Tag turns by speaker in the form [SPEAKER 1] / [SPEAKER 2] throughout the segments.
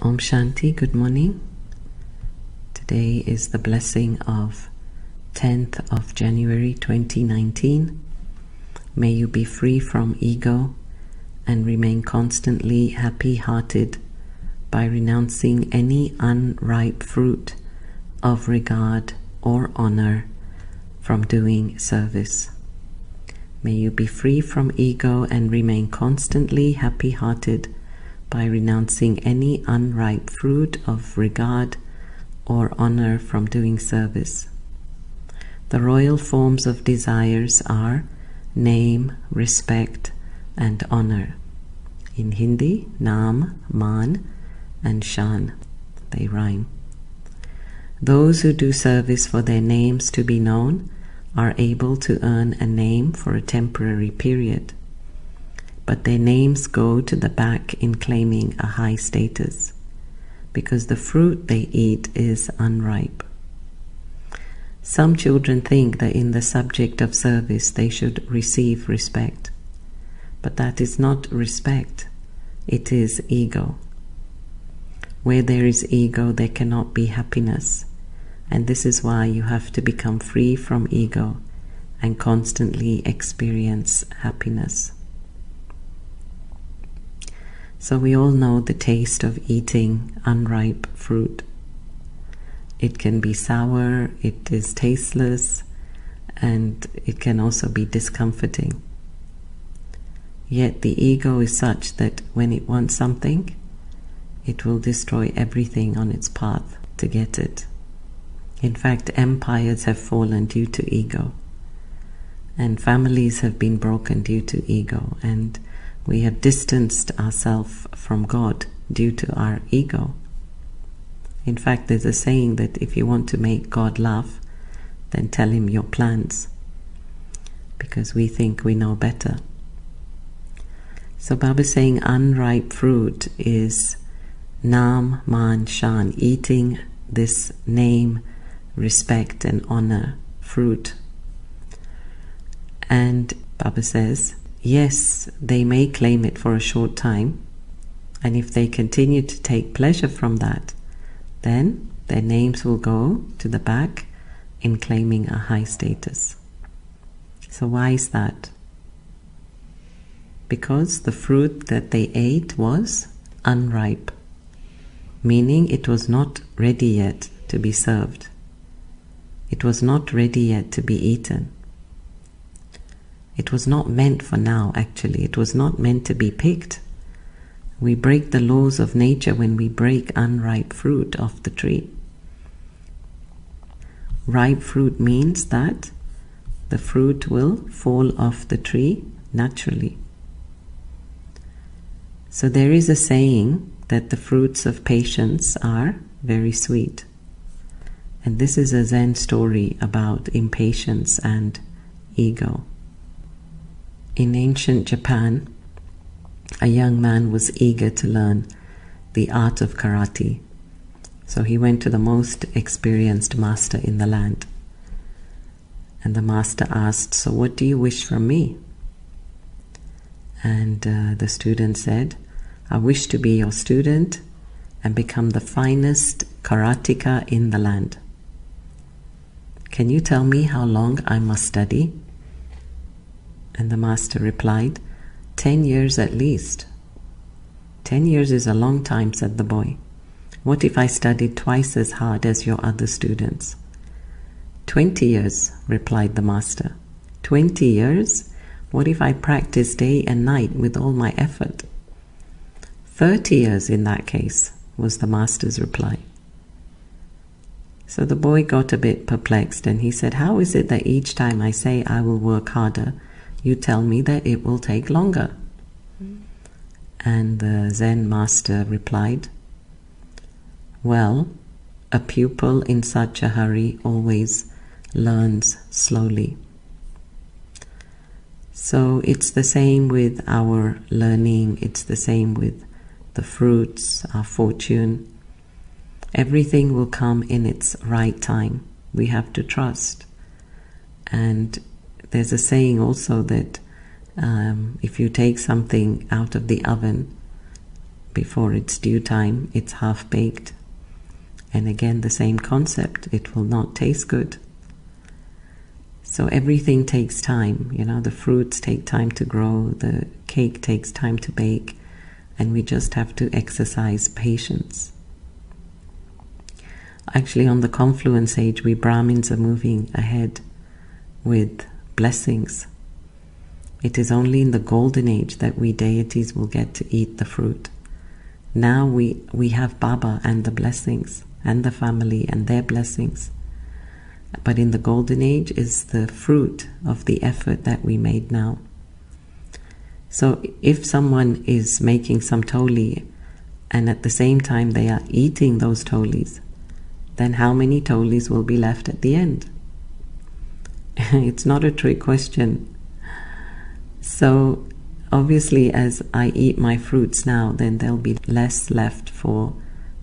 [SPEAKER 1] Om Shanti, good morning. Today is the blessing of 10th of January 2019. May you be free from ego and remain constantly happy-hearted by renouncing any unripe fruit of regard or honor from doing service. May you be free from ego and remain constantly happy-hearted by renouncing any unripe fruit of regard or honor from doing service. The royal forms of desires are name, respect, and honor. In Hindi, Naam, Maan, and Shan. They rhyme. Those who do service for their names to be known are able to earn a name for a temporary period, but their names go to the back in claiming a high status, because the fruit they eat is unripe. Some children think that in the subject of service they should receive respect, but that is not respect, it is ego. Where there is ego, there cannot be happiness, and this is why you have to become free from ego and constantly experience happiness. So we all know the taste of eating unripe fruit. It can be sour, it is tasteless, and it can also be discomforting. Yet the ego is such that when it wants something, it will destroy everything on its path to get it. In fact, empires have fallen due to ego, and families have been broken due to ego, and we have distanced ourselves from God due to our ego. In fact, there's a saying that if you want to make God laugh, then tell him your plans, because we think we know better. So Baba is saying unripe fruit is Naam, Maan, Shan, eating this name, respect and honor fruit. And Baba says, yes, they may claim it for a short time, and if they continue to take pleasure from that, then their names will go to the back in claiming a high status. So why is that? Because the fruit that they ate was unripe, meaning it was not ready yet to be served. It was not ready yet to be eaten. It was not meant for now, actually. It was not meant to be picked. We break the laws of nature when we break unripe fruit off the tree. Ripe fruit means that the fruit will fall off the tree naturally. So there is a saying that the fruits of patience are very sweet. And this is a Zen story about impatience and ego. In ancient Japan, a young man was eager to learn the art of karate. So he went to the most experienced master in the land. And the master asked, "So what do you wish from me?" And the student said, "I wish to be your student and become the finest karateka in the land. Can you tell me how long I must study?" And the master replied, 10 years at least. 10 years is a long time, said the boy. What if I studied twice as hard as your other students? 20 years, replied the master. 20 years? What if I practice day and night with all my effort? 30 years in that case, was the master's reply. So the boy got a bit perplexed and he said, how is it that each time I say I will work harder, you tell me that it will take longer? And the Zen master replied, well, a pupil in such a hurry always learns slowly. So it's the same with our learning, it's the same with the fruits, our fortune. Everything will come in its right time. We have to trust. And there's a saying also that if you take something out of the oven before its due time, it's half-baked. And again, the same concept, it will not taste good. So everything takes time, the fruits take time to grow, the cake takes time to bake, and we just have to exercise patience. Actually, on the confluence age, we Brahmins are moving ahead with blessings. It is only in the golden age that we deities will get to eat the fruit. Now we have Baba and the blessings, and the family and their blessings. But in the golden age is the fruit of the effort that we made now. So if someone is making some toli, and at the same time they are eating those tolis, then how many tolis will be left at the end? It's not a trick question. So obviously as I eat my fruits now, then there'll be less left for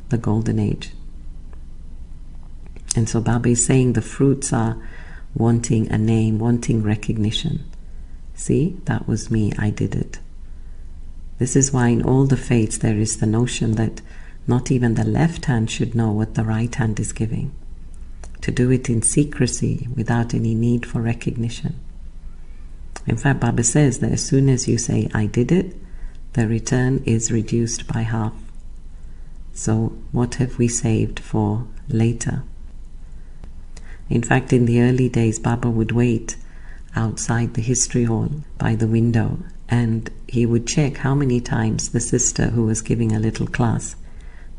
[SPEAKER 1] the golden age. And so Baba is saying the fruits are wanting a name, wanting recognition. See, that was me, I did it. This is why in all the faiths there is the notion that not even the left hand should know what the right hand is giving. To do it in secrecy without any need for recognition. In fact, Baba says that as soon as you say, I did it, the return is reduced by half. So what have we saved for later? In fact, in the early days, Baba would wait outside the history hall by the window, and he would check how many times the sister who was giving a little class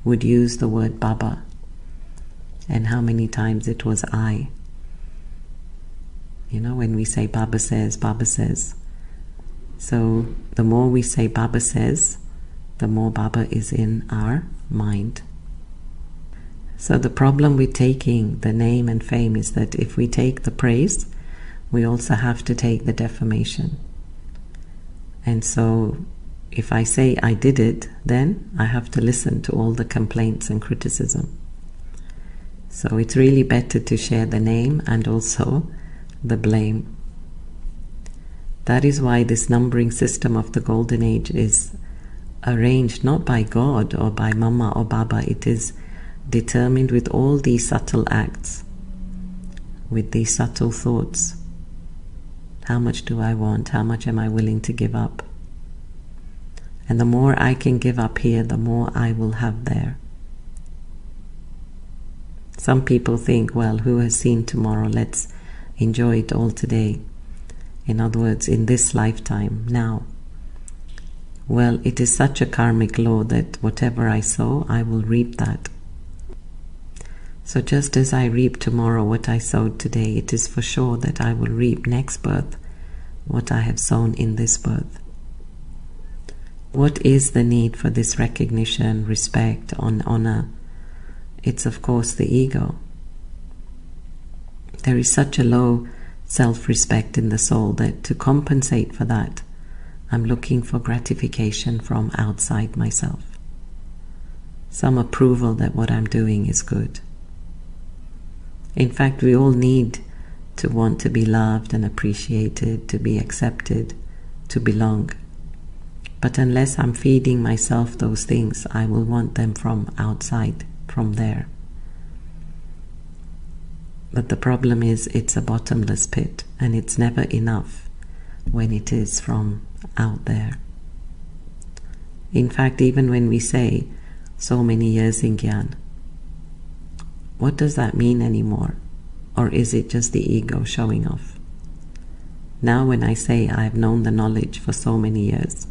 [SPEAKER 1] would use the word Baba, and how many times it was I. When we say Baba says, Baba says. So the more we say Baba says, the more Baba is in our mind. So the problem with taking the name and fame is that if we take the praise, we also have to take the defamation. And so if I say I did it, then I have to listen to all the complaints and criticism. So it's really better to share the name and also the blame. That is why this numbering system of the Golden Age is arranged not by God or by Mama or Baba. It is determined with all these subtle acts, with these subtle thoughts. How much do I want? How much am I willing to give up? And the more I can give up here, the more I will have there. Some people think, well, who has seen tomorrow? Let's enjoy it all today. In other words, in this lifetime, now. Well, it is such a karmic law that whatever I sow, I will reap that. So just as I reap tomorrow what I sowed today, it is for sure that I will reap next birth what I have sown in this birth. What is the need for this recognition, respect, honor? It's of course the ego. There is such a low self-respect in the soul that to compensate for that, I'm looking for gratification from outside myself. Some approval that what I'm doing is good. In fact, we all need to want to be loved and appreciated, to be accepted, to belong. But unless I'm feeding myself those things, I will want them from outside, from there. But the problem is it's a bottomless pit, and it's never enough when it is from out there. In fact, even when we say so many years in Gyan, what does that mean anymore? Or is it just the ego showing off? Now when I say I have known the knowledge for so many years,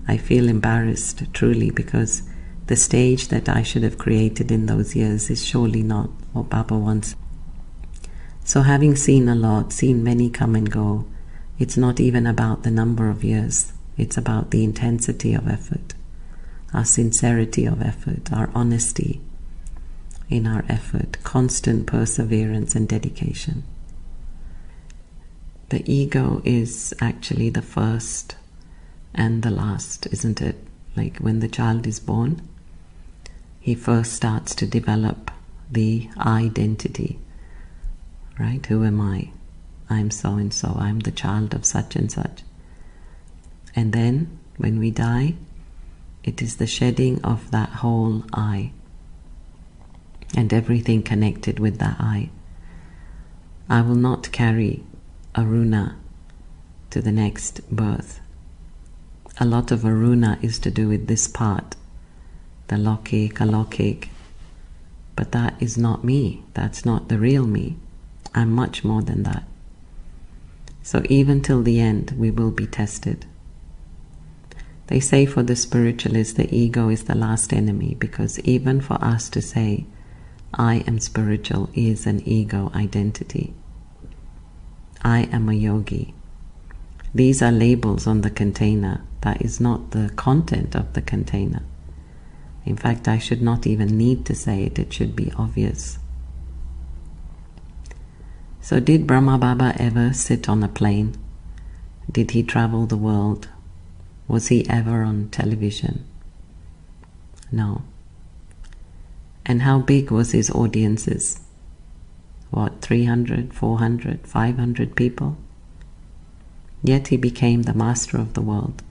[SPEAKER 1] I feel embarrassed truly, because the stage that I should have created in those years is surely not what Baba wants. So having seen a lot, seen many come and go, it's not even about the number of years. It's about the intensity of effort, our sincerity of effort, our honesty in our effort, constant perseverance and dedication. The ego is actually the first and the last, isn't it? Like when the child is born, he first starts to develop the identity, right? Who am I? I'm so and so. I'm the child of such and such. And then when we die, It is the shedding of that whole I and everything connected with that I. I will not carry Aruna to the next birth. A lot of Aruna is to do with this part, the alokik, but that is not me. That's not the real me. I'm much more than that. So even till the end, we will be tested. They say for the spiritualist, the ego is the last enemy, because even for us to say, I am spiritual, is an ego identity. I am a yogi. These are labels on the container. That is not the content of the container. In fact, I should not even need to say it. It should be obvious. So did Brahma Baba ever sit on a plane? Did he travel the world? Was he ever on television? No. And how big was his audiences? What, 300, 400, 500 people? Yet he became the master of the world.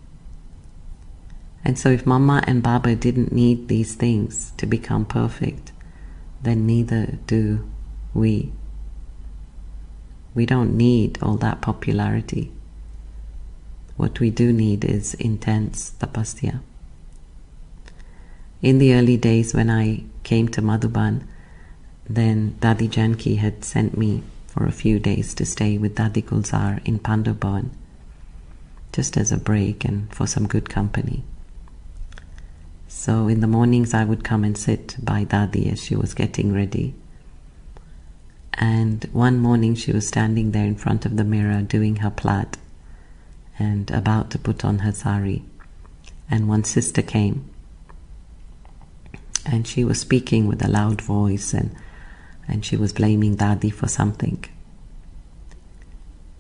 [SPEAKER 1] And so if Mama and Baba didn't need these things to become perfect, then neither do we. We don't need all that popularity. What we do need is intense tapasya. In the early days when I came to Madhuban, then Dadi Janki had sent me for a few days to stay with Dadi Gulzar in Pandav Bhavan, just as a break and for some good company. So in the mornings I would come and sit by Dadi as she was getting ready. And one morning she was standing there in front of the mirror doing her plat and about to put on her sari. And one sister came and she was speaking with a loud voice and she was blaming Dadi for something.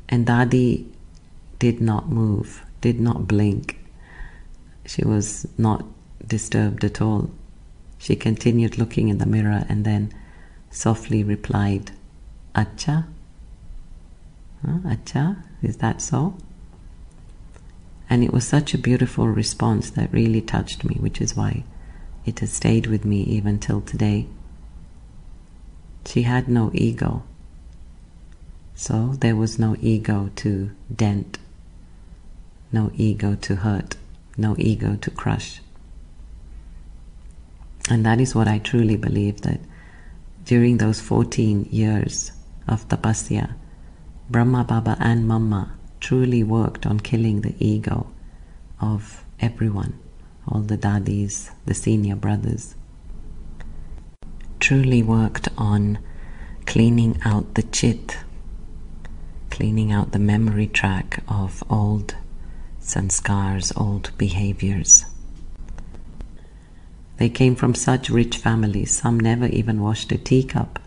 [SPEAKER 1] And Dadi did not move, did not blink. She was not disturbed at all. She continued looking in the mirror and then softly replied, Acha? Acha? Is that so? And it was such a beautiful response that really touched me, which is why it has stayed with me even till today. She had no ego. So there was no ego to dent, no ego to hurt, no ego to crush. And that is what I truly believe, that during those 14 years of tapasya, Brahma Baba and Mama truly worked on killing the ego of everyone, all the dadis, the senior brothers. Truly worked on cleaning out the chit, cleaning out the memory track of old sanskars, old behaviors. They came from such rich families, some never even washed a teacup,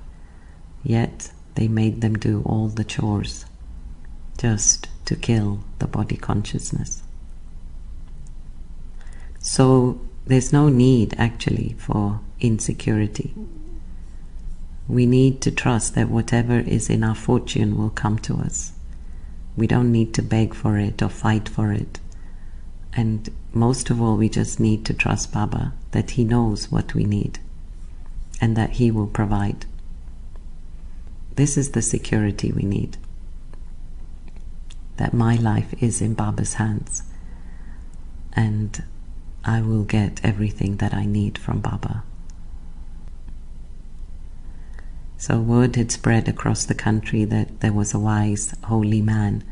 [SPEAKER 1] yet they made them do all the chores just to kill the body consciousness. So there's no need actually for insecurity. We need to trust that whatever is in our fortune will come to us. We don't need to beg for it or fight for it. And most of all, we just need to trust Baba, that he knows what we need and that he will provide. This is the security we need. That my life is in Baba's hands and I will get everything that I need from Baba. So word had spread across the country that there was a wise, holy man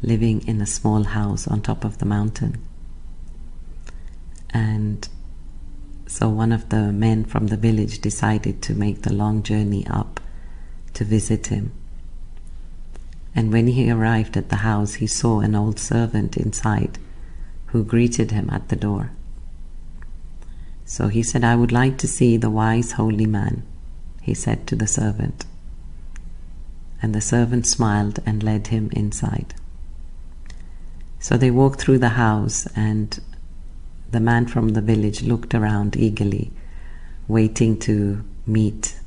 [SPEAKER 1] living in a small house on top of the mountain. And so one of the men from the village decided to make the long journey up to visit him. And when he arrived at the house, he saw an old servant inside who greeted him at the door. So he said, "I would like to see the wise holy man," he said to the servant. And the servant smiled and led him inside. So they walked through the house, and the man from the village looked around eagerly, waiting to meet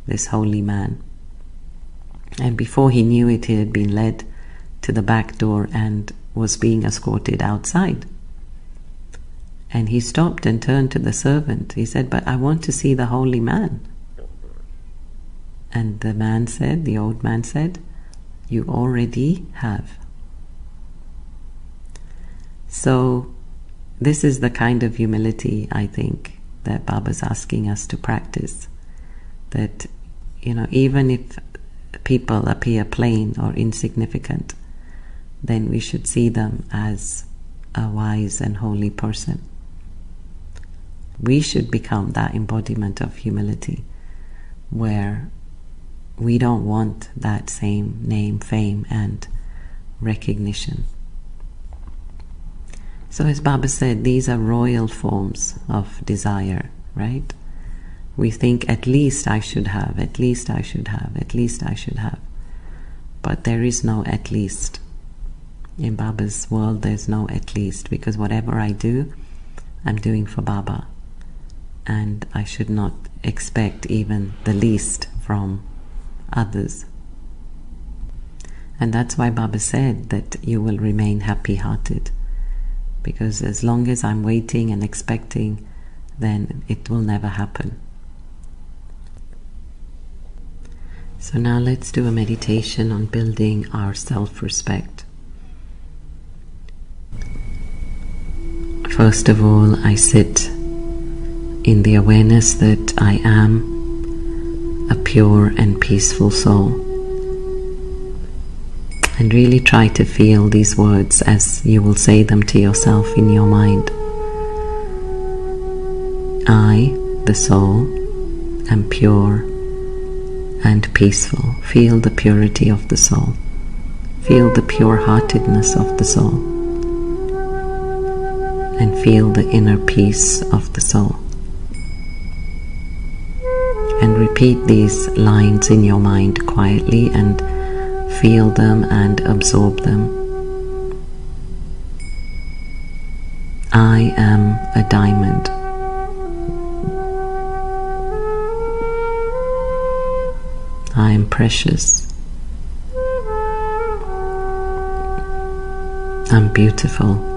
[SPEAKER 1] this holy man. And before he knew it, he had been led to the back door and was being escorted outside. And he stopped and turned to the servant. He said, "But I want to see the holy man." And the man said, the old man said, "You already have." So this is the kind of humility, I think, that Baba's asking us to practice. That, even if people appear plain or insignificant, then we should see them as a wise and holy person. We should become that embodiment of humility, where we don't want that same name, fame, and recognition. So as Baba said, these are royal forms of desire, right? We think, at least I should have, at least I should have, at least I should have. But there is no at least. In Baba's world, there's no at least, because whatever I do, I'm doing for Baba. And I should not expect even the least from others. And that's why Baba said that you will remain happy-hearted. Because as long as I'm waiting and expecting, then it will never happen. So now let's do a meditation on building our self-respect. First of all, I sit in the awareness that I am a pure and peaceful soul. And really try to feel these words as you will say them to yourself in your mind. I, the soul, am pure and peaceful. Feel the purity of the soul. Feel the pure-heartedness of the soul. And feel the inner peace of the soul. And repeat these lines in your mind quietly and feel them and absorb them. I am a diamond. I am precious. I'm beautiful.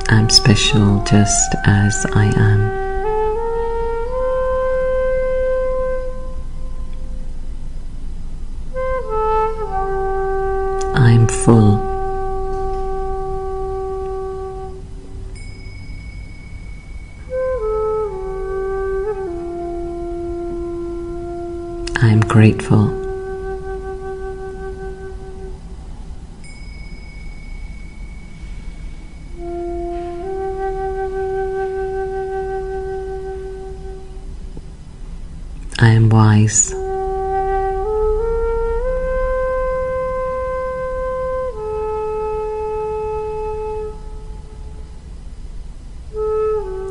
[SPEAKER 1] I'm special just as I am. I'm full. I'm grateful. I am wise.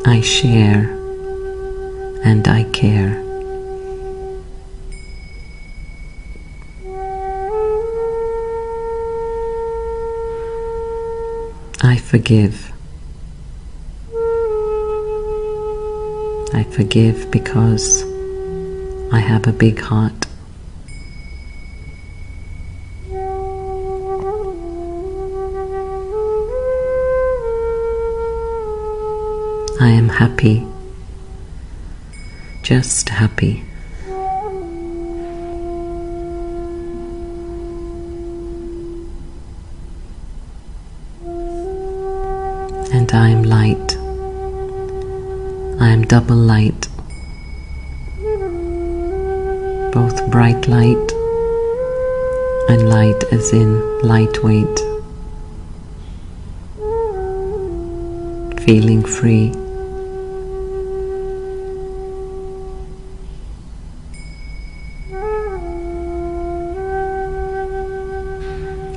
[SPEAKER 1] I share and I care. I forgive. I forgive because I have a big heart. I am happy, just happy. And I am light. I am double light, both bright light and light as in lightweight, feeling free.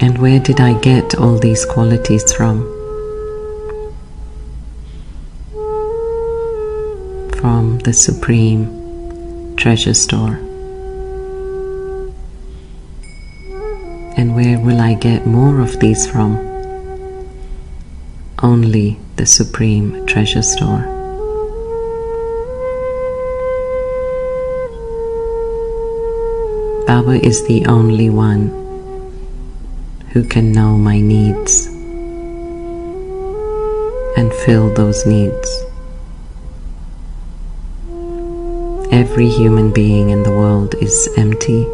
[SPEAKER 1] And where did I get all these qualities from? From the Supreme Treasure Store. And where will I get more of these from? Only the Supreme Treasure Store. Baba is the only one who can know my needs and fill those needs. Every human being in the world is empty,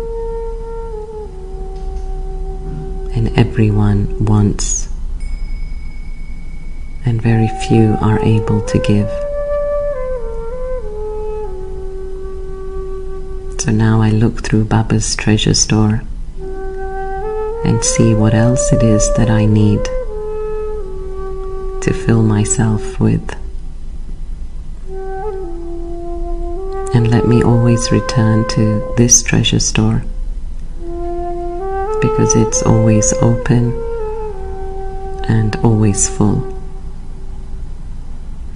[SPEAKER 1] and everyone wants, and very few are able to give. So now I look through Baba's treasure store and see what else it is that I need to fill myself with. And let me always return to this treasure store, because it's always open and always full.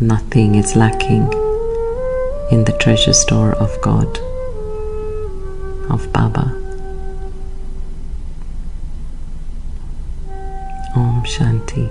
[SPEAKER 1] Nothing is lacking in the treasure store of God, of Baba. Om Shanti.